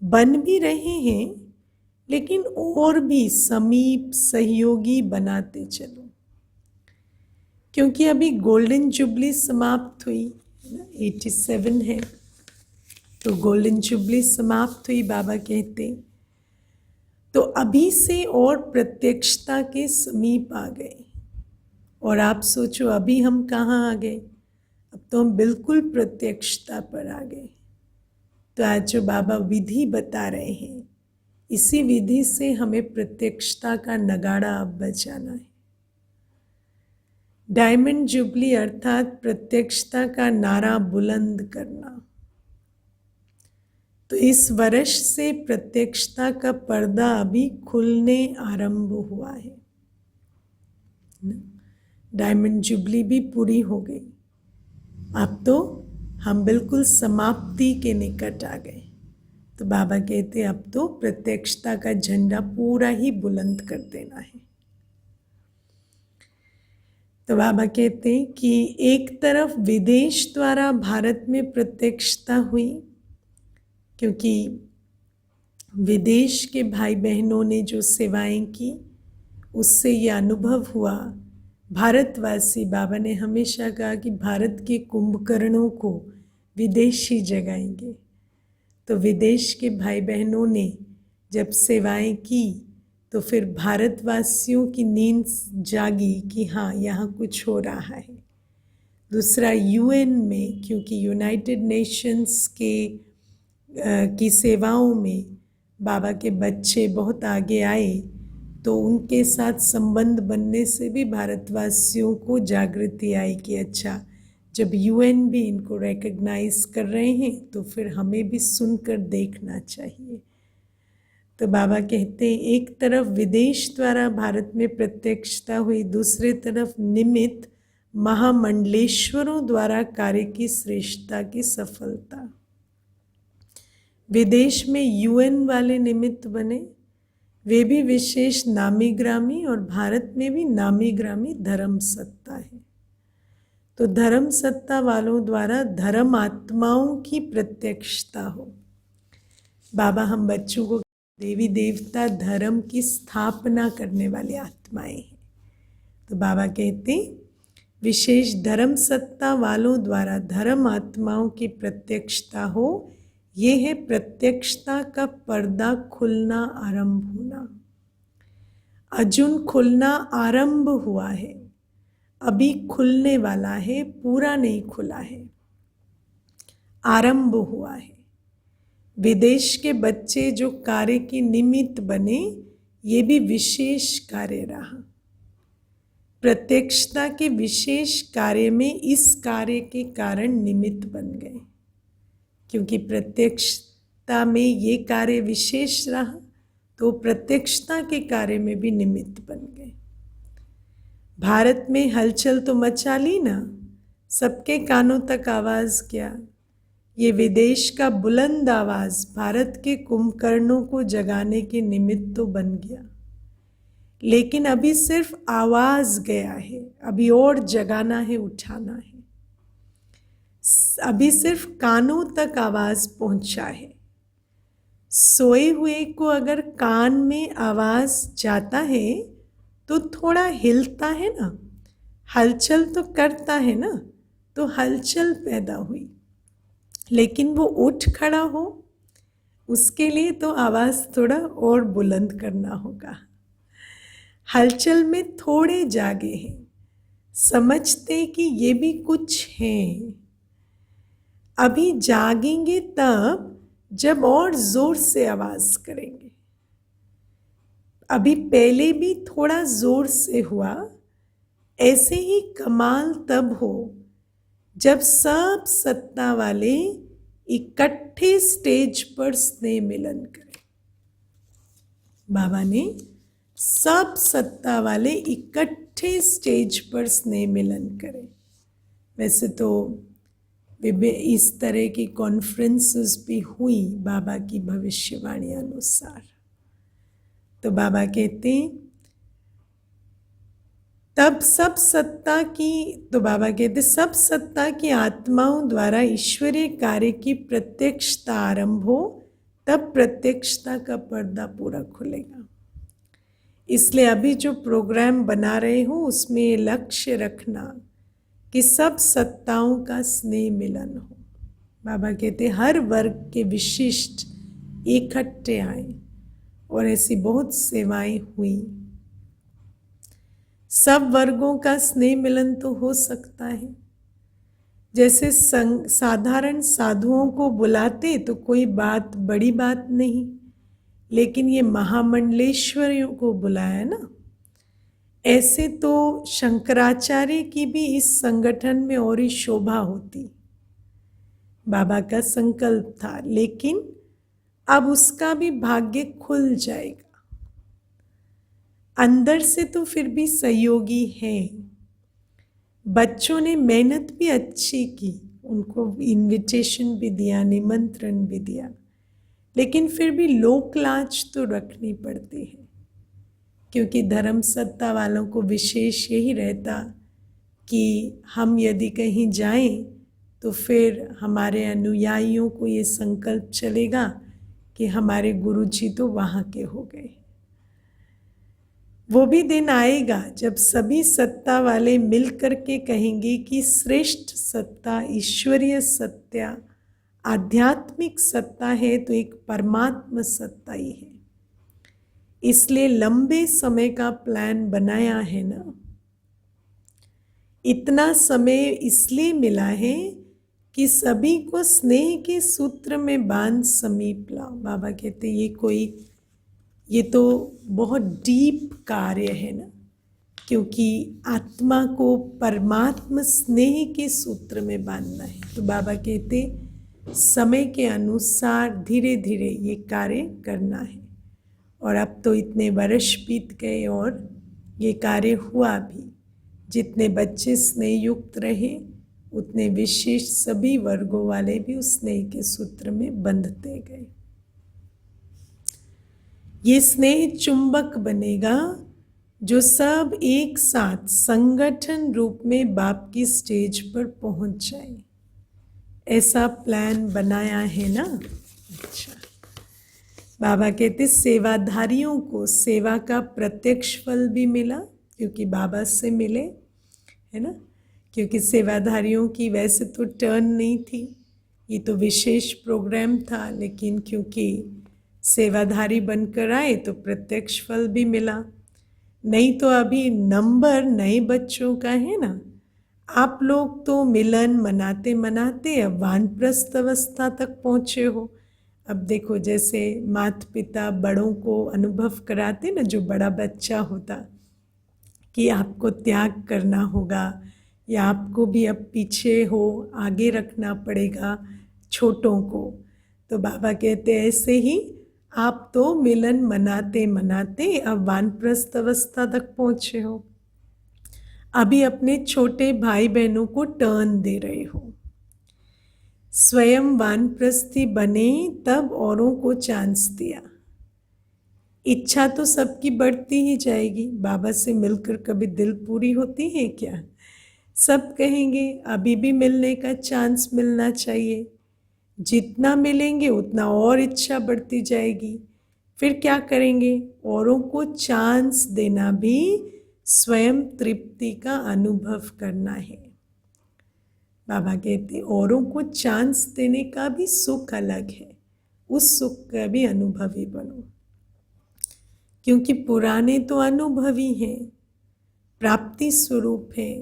बन भी रहे हैं, लेकिन और भी समीप सहयोगी बनाते चलो, क्योंकि अभी गोल्डन जुबली समाप्त हुई, 87 है, तो गोल्डन जुबली समाप्त हुई। बाबा कहते तो अभी से और प्रत्यक्षता के समीप आ गए। और आप सोचो अभी हम कहाँ आ गए? अब तो हम बिल्कुल प्रत्यक्षता पर आ गए। तो आज जो बाबा विधि बता रहे हैं, इसी विधि से हमें प्रत्यक्षता का नगाड़ा अब बजाना है। डायमंड जुबली अर्थात प्रत्यक्षता का नारा बुलंद करना। तो इस वर्ष से प्रत्यक्षता का पर्दा अभी खुलने आरंभ हुआ है। डायमंड जुबली भी पूरी हो गई। अब तो हम बिल्कुल समाप्ति के निकट आ गए। तो बाबा कहते अब तो प्रत्यक्षता का झंडा पूरा ही बुलंद कर देना है। तो बाबा कहते हैं कि एक तरफ विदेश द्वारा भारत में प्रत्यक्षता हुई, क्योंकि विदेश के भाई बहनों ने जो सेवाएं की उससे ये अनुभव हुआ। भारतवासी, बाबा ने हमेशा कहा कि भारत के कुंभकर्णों को विदेशी जगाएंगे। तो विदेश के भाई बहनों ने जब सेवाएं की तो फिर भारतवासियों की नींद जागी कि हाँ यहाँ कुछ हो रहा है। दूसरा यूएन में, क्योंकि यूनाइटेड नेशंस की सेवाओं में बाबा के बच्चे बहुत आगे आए, तो उनके साथ संबंध बनने से भी भारतवासियों को जागृति आई कि अच्छा, जब यूएन भी इनको रिकॉग्नाइज कर रहे हैं तो फिर हमें भी सुनकर देखना चाहिए। तो बाबा कहते हैं एक तरफ विदेश द्वारा भारत में प्रत्यक्षता हुई, दूसरी तरफ निमित्त महामंडलेश्वरों द्वारा कार्य की श्रेष्ठता की सफलता। विदेश में यूएन वाले निमित्त बने, वे भी विशेष नामी ग्रामी, और भारत में भी नामी ग्रामी धर्म सत्ता है। तो धर्म सत्ता वालों द्वारा धर्म आत्माओं की प्रत्यक्षता हो। बाबा हम बच्चों को देवी देवता धर्म की स्थापना करने वाली आत्माएं हैं। तो बाबा कहते विशेष धर्म सत्ता वालों द्वारा धर्म आत्माओं की प्रत्यक्षता हो, ये है प्रत्यक्षता का पर्दा खुलना आरंभ होना। अर्जुन खुलना आरंभ हुआ है, अभी खुलने वाला है, पूरा नहीं खुला है, आरंभ हुआ है। विदेश के बच्चे जो कार्य की निमित्त बने, ये भी विशेष कार्य रहा। प्रत्यक्षता के विशेष कार्य में इस कार्य के कारण निमित्त बन गए, क्योंकि प्रत्यक्षता में ये कार्य विशेष रहा, तो प्रत्यक्षता के कार्य में भी निमित्त बन गए। भारत में हलचल तो मचा ली ना, सबके कानों तक आवाज क्या, ये विदेश का बुलंद आवाज भारत के कुंभकर्णों को जगाने के निमित्त तो बन गया, लेकिन अभी सिर्फ आवाज गया है, अभी और जगाना है, उठाना है। अभी सिर्फ कानों तक आवाज पहुंचा है। सोए हुए को अगर कान में आवाज जाता है तो थोड़ा हिलता है ना, हलचल तो करता है ना, तो हलचल पैदा हुई। लेकिन वो उठ खड़ा हो, उसके लिए तो आवाज थोड़ा और बुलंद करना होगा। हलचल में थोड़े जागे हैं, समझते कि ये भी कुछ है। अभी जागेंगे तब जब और जोर से आवाज करेंगे। अभी पहले भी थोड़ा जोर से हुआ, ऐसे ही कमाल तब हो जब सब सत्ता वाले इकट्ठे स्टेज पर स्नेह मिलन करें। बाबा ने सब सत्ता वाले इकट्ठे स्टेज पर स्नेह मिलन करें। वैसे तो इस तरह की कॉन्फ्रेंसेस भी हुई बाबा की भविष्यवाणी अनुसार। तो बाबा कहते हैं तब सब सत्ता की आत्माओं द्वारा ईश्वरीय कार्य की प्रत्यक्षता आरंभ हो, तब प्रत्यक्षता का पर्दा पूरा खुलेगा। इसलिए अभी जो प्रोग्राम बना रहे हो उसमें ये लक्ष्य रखना कि सब सत्ताओं का स्नेह मिलन हो। बाबा कहते हर वर्ग के विशिष्ट इकट्ठे आए और ऐसी बहुत सेवाएं हुई। सब वर्गों का स्नेह मिलन तो हो सकता है। जैसे साधारण साधुओं को बुलाते तो कोई बड़ी बात नहीं, लेकिन ये महामंडलेश्वरियों को बुलाया ना। ऐसे तो शंकराचार्य की भी इस संगठन में और ही शोभा होती। बाबा का संकल्प था, लेकिन अब उसका भी भाग्य खुल जाएगा। अंदर से तो फिर भी सहयोगी हैं। बच्चों ने मेहनत भी अच्छी की, उनको इनविटेशन भी दिया, निमंत्रण भी दिया, लेकिन फिर भी लोक लाज तो रखनी पड़ती है, क्योंकि धर्म सत्ता वालों को विशेष यही रहता कि हम यदि कहीं जाएं तो फिर हमारे अनुयायियों को ये संकल्प चलेगा कि हमारे गुरुजी तो वहाँ के हो गए। वो भी दिन आएगा जब सभी सत्ता वाले मिल करके कहेंगे कि श्रेष्ठ सत्ता ईश्वरीय सत्या आध्यात्मिक सत्ता है तो एक परमात्मा सत्ता ही है। इसलिए लंबे समय का प्लान बनाया है ना। इतना समय इसलिए मिला है कि सभी को स्नेह के सूत्र में बांध समीप लाओ। बाबा कहते ये तो बहुत डीप कार्य है ना, क्योंकि आत्मा को परमात्मा स्नेह के सूत्र में बांधना है। तो बाबा कहते समय के अनुसार धीरे धीरे ये कार्य करना है। और अब तो इतने वर्ष बीत गए और ये कार्य हुआ भी। जितने बच्चे स्नेह युक्त रहे उतने विशेष सभी वर्गों वाले भी उस स्नेह के सूत्र में बंधते गए। ये स्नेह चुंबक बनेगा जो सब एक साथ संगठन रूप में बाप की स्टेज पर पहुंच जाए। ऐसा प्लान बनाया है ना। अच्छा, बाबा कहते सेवाधारियों को सेवा का प्रत्यक्ष फल भी मिला, क्योंकि बाबा से मिले, है ना। क्योंकि सेवाधारियों की वैसे तो टर्न नहीं थी, ये तो विशेष प्रोग्राम था, लेकिन क्योंकि सेवाधारी बनकर आए तो प्रत्यक्ष फल भी मिला। नहीं तो अभी नंबर नए बच्चों का है ना। आप लोग तो मिलन मनाते मनाते अब वानप्रस्थ अवस्था तक पहुँचे हो। अब देखो, जैसे माता पिता बड़ों को अनुभव कराते ना, जो बड़ा बच्चा होता, कि आपको त्याग करना होगा या आपको भी अब पीछे हो, आगे रखना पड़ेगा छोटों को। तो बाबा कहते ऐसे ही आप तो मिलन मनाते मनाते अब वानप्रस्थ अवस्था तक पहुँचे हो। अभी अपने छोटे भाई बहनों को टर्न दे रहे हो। स्वयं वानप्रस्थी बने तब औरों को चांस दिया। इच्छा तो सबकी बढ़ती ही जाएगी। बाबा से मिलकर कभी दिल पूरी होती है क्या? सब कहेंगे अभी भी मिलने का चांस मिलना चाहिए। जितना मिलेंगे उतना और इच्छा बढ़ती जाएगी। फिर क्या करेंगे? औरों को चांस देना भी स्वयं तृप्ति का अनुभव करना है। बाबा कहते औरों को चांस देने का भी सुख अलग है, उस सुख का भी अनुभवी बनो, क्योंकि पुराने तो अनुभवी हैं, प्राप्ति स्वरूप है।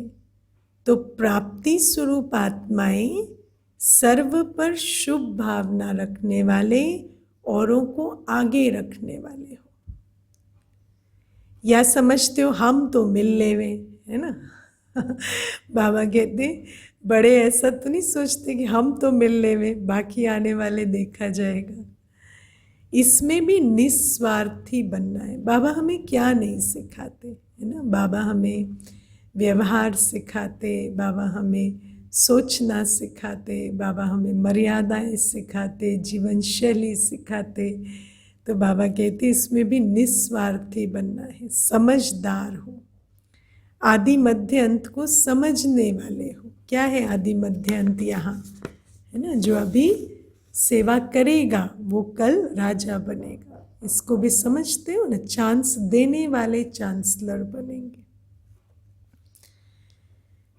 तो प्राप्ति स्वरूप आत्माएं सर्व पर शुभ भावना रखने वाले, औरों को आगे रखने वाले हो। या समझते हो हम तो मिल लेवे, है ना। बाबा कहते बड़े ऐसा तो नहीं सोचते कि हम तो मिल लेवे, बाकी आने वाले देखा जाएगा। इसमें भी निस्वार्थी बनना है। बाबा हमें क्या नहीं सिखाते, है ना। बाबा हमें व्यवहार सिखाते, बाबा हमें सोचना सिखाते, बाबा हमें मर्यादाएं सिखाते, जीवन शैली सिखाते। तो बाबा कहते इसमें भी निस्वार्थी बनना है, समझदार हो, आदि मध्य अंत को समझने वाले हो। क्या है आदि मध्य अंत यहाँ, है ना। जो अभी सेवा करेगा वो कल राजा बनेगा, इसको भी समझते हो ना। चांस देने वाले चांसलर बनेंगे।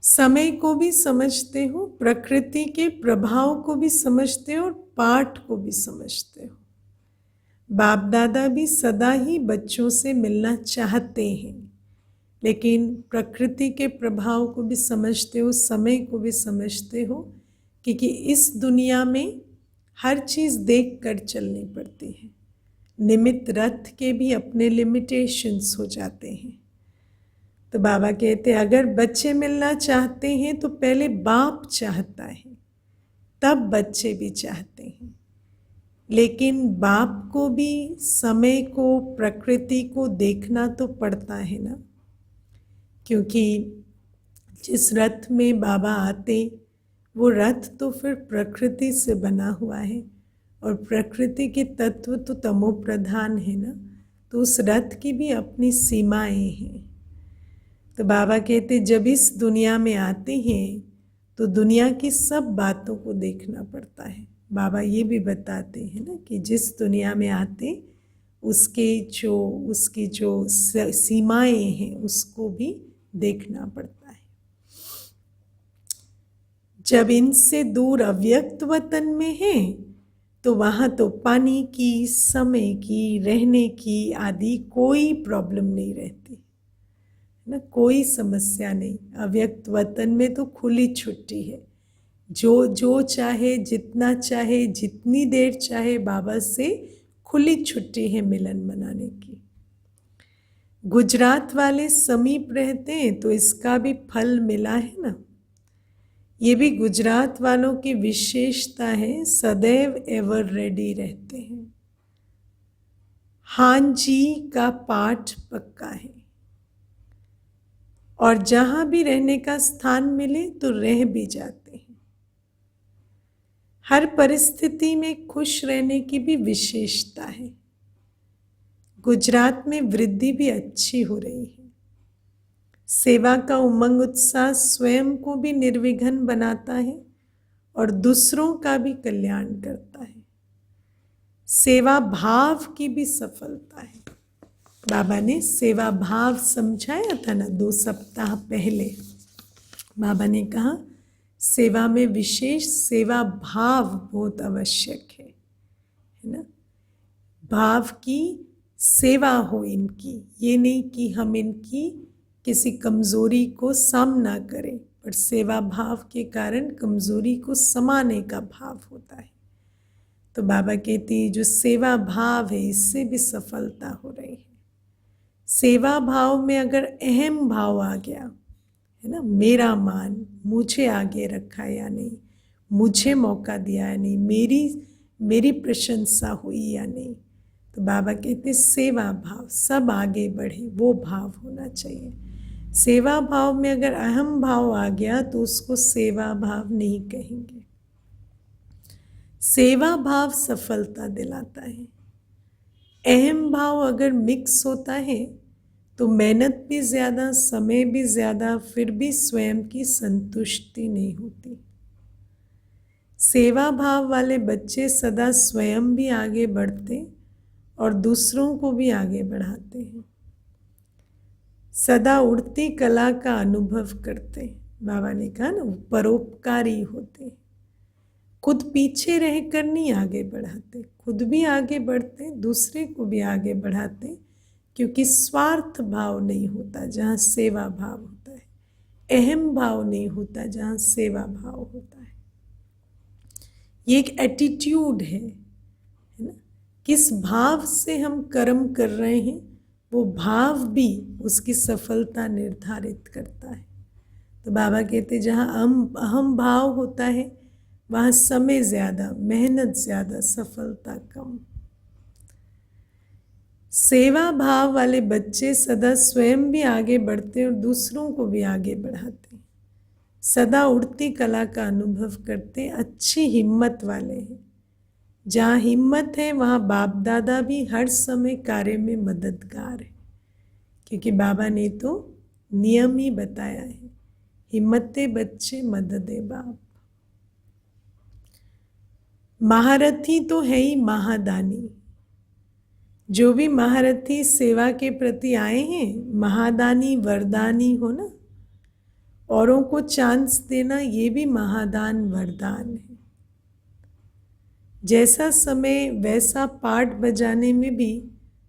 समय को भी समझते हो, प्रकृति के प्रभाव को भी समझते हो और पाठ को भी समझते हो। बाप दादा भी सदा ही बच्चों से मिलना चाहते हैं, लेकिन प्रकृति के प्रभाव को भी समझते हो, समय को भी समझते हो, क्योंकि इस दुनिया में हर चीज़ देख कर चलनी पड़ती है। निमित्त रथ के भी अपने लिमिटेशंस हो जाते हैं। तो बाबा कहते हैं अगर बच्चे मिलना चाहते हैं तो पहले बाप चाहता है, तब बच्चे भी चाहते हैं। लेकिन बाप को भी समय को, प्रकृति को देखना तो पड़ता है ना, क्योंकि जिस रथ में बाबा आते वो रथ तो फिर प्रकृति से बना हुआ है, और प्रकृति के तत्व तो तमो प्रधान है ना, तो उस रथ की भी अपनी सीमाएं हैं। तो बाबा कहते जब इस दुनिया में आते हैं तो दुनिया की सब बातों को देखना पड़ता है। बाबा ये भी बताते हैं ना कि जिस दुनिया में आते उसकी जो सीमाएं हैं उसको भी देखना पड़ता है। जब इनसे दूर अव्यक्त वतन में है तो वहाँ तो पानी की, समय की, रहने की आदि कोई प्रॉब्लम नहीं रहती ना, कोई समस्या नहीं। अव्यक्त वतन में तो खुली छुट्टी है, जो चाहे, जितना चाहे, जितनी देर चाहे बाबा से खुली छुट्टी है मिलन मनाने की। गुजरात वाले समीप रहते हैं तो इसका भी फल मिला है ना। ये भी गुजरात वालों की विशेषता है, सदैव एवर रेडी रहते हैं। हाँ जी का पाठ पक्का है, और जहाँ भी रहने का स्थान मिले तो रह भी जाते हैं। हर परिस्थिति में खुश रहने की भी विशेषता है। गुजरात में वृद्धि भी अच्छी हो रही है। सेवा का उमंग उत्साह स्वयं को भी निर्विघ्न बनाता है और दूसरों का भी कल्याण करता है। सेवा भाव की भी सफलता है। बाबा ने सेवा भाव समझाया था ना 2 सप्ताह पहले। बाबा ने कहा सेवा में विशेष सेवा भाव बहुत आवश्यक है ना। भाव की सेवा हो इनकी, ये नहीं कि हम इनकी किसी कमज़ोरी को सामना करें, पर सेवा भाव के कारण कमज़ोरी को समाने का भाव होता है। तो बाबा कहती जो सेवा भाव है इससे भी सफलता हो रही है। सेवा भाव में अगर अहम भाव आ गया है ना, मेरा मान, मुझे आगे रखा या नहीं, मुझे मौका दिया या नहीं, मेरी प्रशंसा हुई या नहीं, तो बाबा कहते सेवा भाव सब आगे बढ़े, वो भाव होना चाहिए। सेवा भाव में अगर अहम भाव आ गया तो उसको सेवा भाव नहीं कहेंगे। सेवा भाव सफलता दिलाता है। अहम भाव अगर मिक्स होता है तो मेहनत भी ज़्यादा, समय भी ज़्यादा, फिर भी स्वयं की संतुष्टि नहीं होती। सेवा भाव वाले बच्चे सदा स्वयं भी आगे बढ़ते और दूसरों को भी आगे बढ़ाते हैं। सदा उड़ती कला का अनुभव करते, बाबा ने कहा ना, परोपकारी होते। खुद पीछे रहकर नहीं आगे बढ़ाते, खुद भी आगे बढ़ते, दूसरे को भी आगे बढ़ाते, क्योंकि स्वार्थ भाव नहीं होता जहाँ सेवा भाव होता है। अहम भाव नहीं होता जहाँ सेवा भाव होता है। ये एक एटीट्यूड है ना। किस भाव से हम कर्म कर रहे हैं वो भाव भी उसकी सफलता निर्धारित करता है। तो बाबा कहते जहाँ अहम भाव होता है वहाँ समय ज़्यादा, मेहनत ज़्यादा, सफलता कम। सेवा भाव वाले बच्चे सदा स्वयं भी आगे बढ़ते और दूसरों को भी आगे बढ़ाते, सदा उड़ती कला का अनुभव करते, अच्छी हिम्मत वाले हैं। जहाँ हिम्मत है वहाँ बाप दादा भी हर समय कार्य में मददगार है, क्योंकि बाबा ने तो नियम ही बताया है, हिम्मते बच्चे मददे बाप। महारथी तो है ही महादानी। जो भी महारथी सेवा के प्रति आए हैं, महादानी वरदानी हो ना, औरों को चांस देना ये भी महादान वरदान है। जैसा समय वैसा पाठ बजाने में भी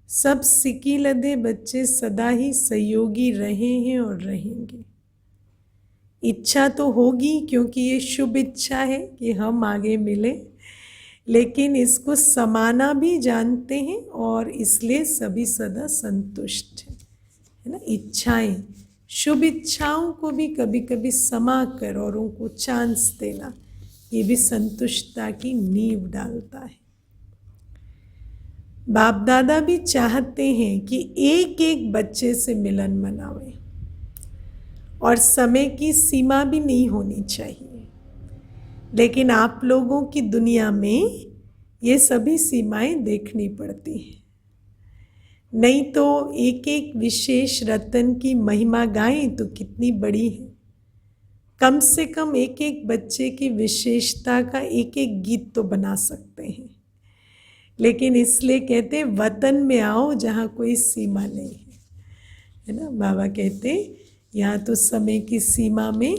सब सिकी लदे बच्चे सदा ही सहयोगी रहे हैं और रहेंगे। इच्छा तो होगी, क्योंकि ये शुभ इच्छा है कि हम आगे मिले, लेकिन इसको समाना भी जानते हैं और इसलिए सभी सदा संतुष्ट हैं, है ना। इच्छाएं, शुभ इच्छाओं को भी कभी कभी समा कर औरों को चांस देना, ये भी संतुष्टता की नींव डालता है। बाप दादा भी चाहते हैं कि एक एक बच्चे से मिलन मनावे, और समय की सीमा भी नहीं होनी चाहिए। लेकिन आप लोगों की दुनिया में ये सभी सीमाएं देखनी पड़ती हैं, नहीं तो एक एक विशेष रतन की महिमा गाएं तो कितनी बड़ी है। कम से कम एक एक बच्चे की विशेषता का एक एक गीत तो बना सकते हैं, लेकिन इसलिए कहते हैं वतन में आओ जहाँ कोई सीमा नहीं है ना। बाबा कहते यहाँ तो समय की सीमा में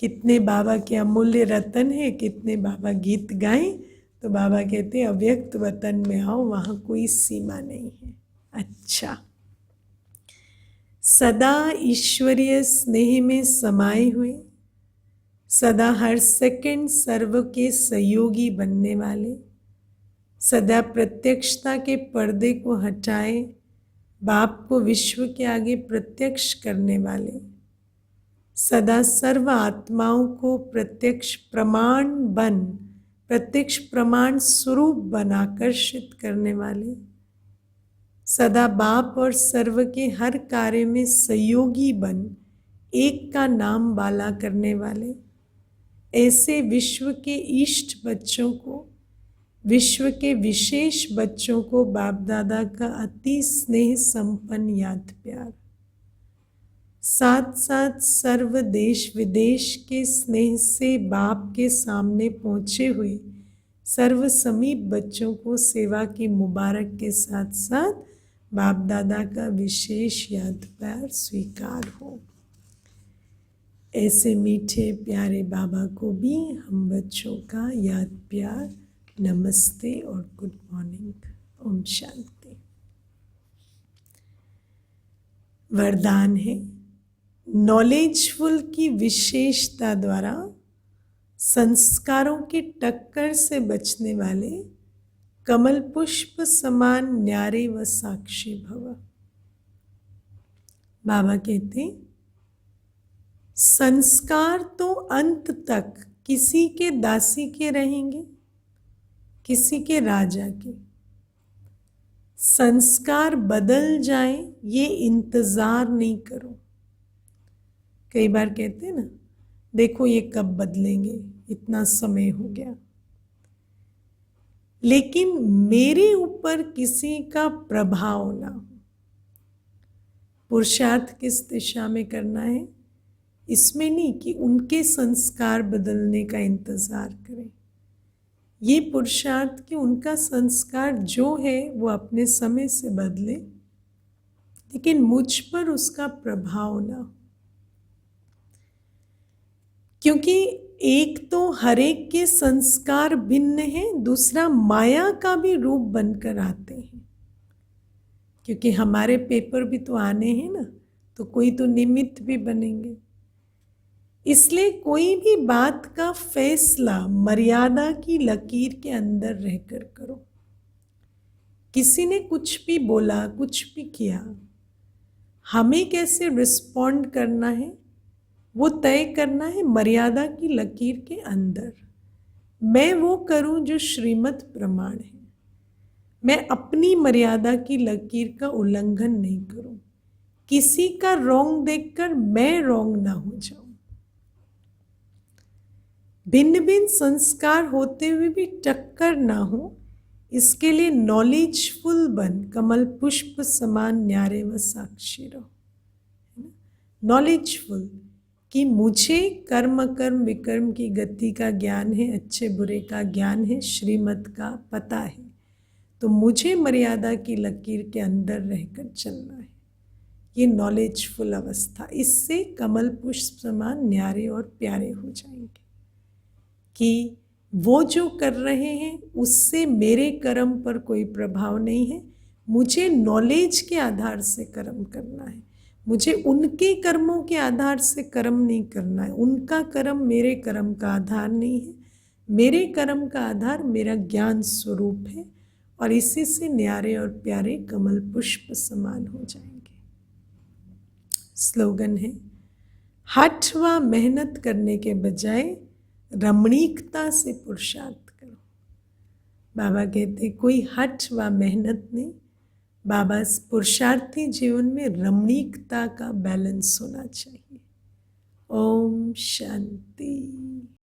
कितने बाबा के अमूल्य रतन है, कितने बाबा गीत गाएं, तो बाबा कहते अव्यक्त वतन में आओ, वहाँ कोई सीमा नहीं है। अच्छा, सदा ईश्वरीय स्नेह में समाये हुए, सदा हर सेकंड सर्व के सहयोगी बनने वाले, सदा प्रत्यक्षता के पर्दे को हटाए बाप को विश्व के आगे प्रत्यक्ष करने वाले, सदा सर्व आत्माओं को प्रत्यक्ष प्रमाण स्वरूप बन आकर्षित करने वाले, सदा बाप और सर्व के हर कार्य में सहयोगी बन एक का नाम बाला करने वाले, ऐसे विश्व के इष्ट बच्चों को, विश्व के विशेष बच्चों को बाप दादा का अति स्नेह संपन्न याद प्यार, साथ साथ सर्व देश विदेश के स्नेह से बाप के सामने पहुँचे हुए सर्व समीप बच्चों को सेवा की मुबारक के साथ साथ बाप दादा का विशेष याद प्यार स्वीकार हो। ऐसे मीठे प्यारे बाबा को भी हम बच्चों का याद प्यार नमस्ते और गुड मॉर्निंग। ओम शांति। वरदान है, नॉलेजफुल की विशेषता द्वारा संस्कारों की टक्कर से बचने वाले कमल पुष्प समान न्यारे व साक्षी भव। बाबा कहते संस्कार तो अंत तक किसी के दासी के रहेंगे, किसी के राजा के। संस्कार बदल जाए ये इंतजार नहीं करो। कई बार कहते हैं ना, देखो ये कब बदलेंगे, इतना समय हो गया। लेकिन मेरे ऊपर किसी का प्रभाव ना हो। पुरुषार्थ किस दिशा में करना है, इसमें नहीं कि उनके संस्कार बदलने का इंतजार करें। ये पुरुषार्थ कि उनका संस्कार जो है वो अपने समय से बदले, लेकिन मुझ पर उसका प्रभाव ना हो। क्योंकि एक तो हर एक के संस्कार भिन्न हैं, दूसरा माया का भी रूप बनकर आते हैं। क्योंकि हमारे पेपर भी तो आने हैं ना, तो कोई तो निमित्त भी बनेंगे। इसलिए कोई भी बात का फैसला मर्यादा की लकीर के अंदर रहकर करो। किसी ने कुछ भी बोला, कुछ भी किया, हमें कैसे रिस्पॉन्ड करना है वो तय करना है मर्यादा की लकीर के अंदर। मैं वो करूं जो श्रीमत प्रमाण है। मैं अपनी मर्यादा की लकीर का उल्लंघन नहीं करूं, किसी का रोंग देखकर मैं रोंग ना हो जाऊं। भिन्न भिन्न संस्कार होते हुए भी टक्कर ना हो, इसके लिए नॉलेजफुल बन कमल पुष्प समान न्यारे व साक्षी रहो। नॉलेजफुल कि मुझे कर्म कर्म विकर्म की गति का ज्ञान है, अच्छे बुरे का ज्ञान है, श्रीमत का पता है, तो मुझे मर्यादा की लकीर के अंदर रहकर चलना है। ये नॉलेजफुल अवस्था, इससे कमल पुष्प समान न्यारे और प्यारे हो जाएंगे कि वो जो कर रहे हैं उससे मेरे कर्म पर कोई प्रभाव नहीं है, मुझे नॉलेज के आधार से कर्म करना है, मुझे उनके कर्मों के आधार से कर्म नहीं करना है, उनका कर्म मेरे कर्म का आधार नहीं है, मेरे कर्म का आधार मेरा ज्ञान स्वरूप है, और इसी से न्यारे और प्यारे कमल पुष्प समान हो जाएंगे। स्लोगन है, हठ व मेहनत करने के बजाय रमणीकता से पुरुषार्थ करो। बाबा कहते कोई हठ व मेहनत नहीं, बाबा पुरुषार्थी जीवन में रमणीकता का बैलेंस होना चाहिए। ओम शांति।